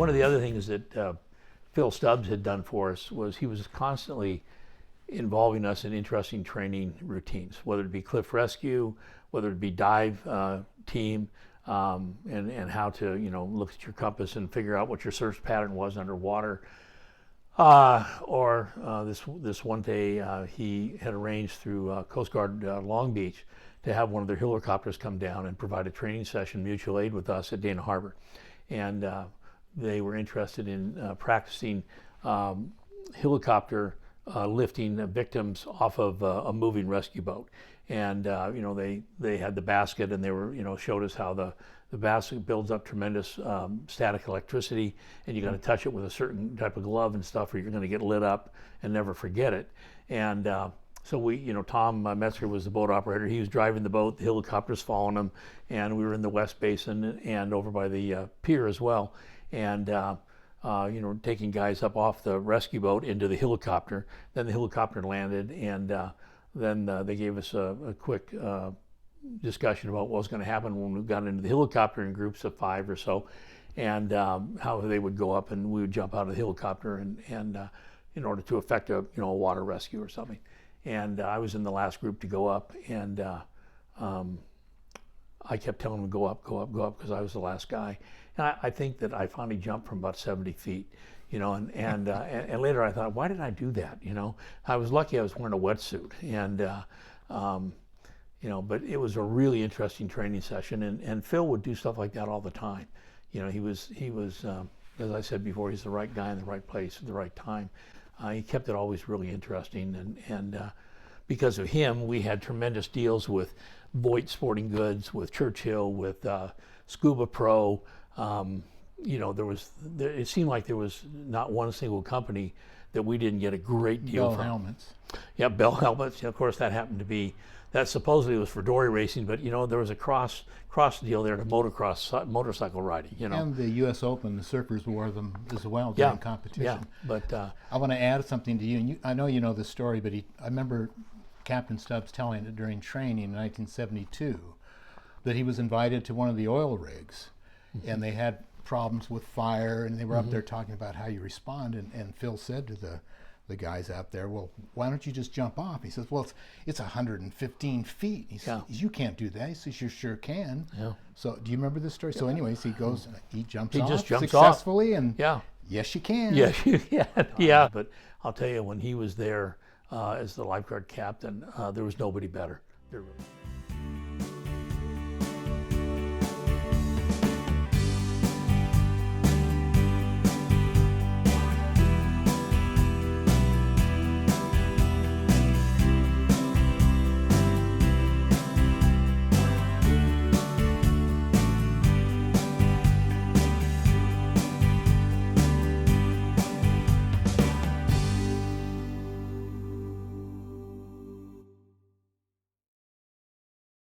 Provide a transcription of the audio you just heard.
one of the other things that Phil Stubbs had done for us was he was constantly involving us in interesting training routines, whether it be cliff rescue, whether it be dive team, and how to look at your compass and figure out what your search pattern was underwater. Or this one day he had arranged through Coast Guard Long Beach to have one of their helicopters come down and provide a training session, mutual aid with us at Dana Harbor. And they were interested in practicing helicopter lifting victims off of a moving rescue boat. And they had the basket, and they were showed us how the basket builds up tremendous static electricity, and you got to touch it with a certain type of glove and stuff, or you're going to get lit up and never forget it. And so we, Tom Metzger was the boat operator. He was driving the boat, the helicopter's following him, and we were in the West Basin and over by the pier as well. And taking guys up off the rescue boat into the helicopter. Then the helicopter landed, and then they gave us a quick discussion about what was going to happen when we got into the helicopter in groups of 5 or so, and how they would go up and we would jump out of the helicopter and in order to effect a water rescue or something. And I was in the last group to go up, and I kept telling them go up, because I was the last guy. And I think that I finally jumped from about 70 feet, and later I thought, why did I do that? I was lucky I was wearing a wetsuit, and but it was a really interesting training session, and Phil would do stuff like that all the time. He was as I said before, he's the right guy in the right place at the right time. He kept it always really interesting, and because of him, we had tremendous deals with Voight Sporting Goods, with Churchill, with Scuba Pro. It seemed like there was not one single company that we didn't get a great deal from. Bell helmets. Yeah, Bell helmets. Of course, that happened to be, that supposedly was for dory racing, but there was a cross deal there to motorcycle riding. And the U.S. Open, the surfers wore them as well during competition. Yeah, but I want to add something to you. And I know you know this story, but I remember Captain Stubbs telling it during training in 1972 that he was invited to one of the oil rigs, and they had problems with fire, and they were up there talking about how you respond, and Phil said to the guys out there, well, why don't you just jump off? He says, well, it's 115 feet. He says, you can't do that. He says, you sure can. Yeah. So do you remember this story? So anyways, he goes, he jumps off just jumps successfully, off. and yes, you can. Yes, you can. Yeah. But I'll tell you, when he was there as the lifeguard captain, there was nobody better. There really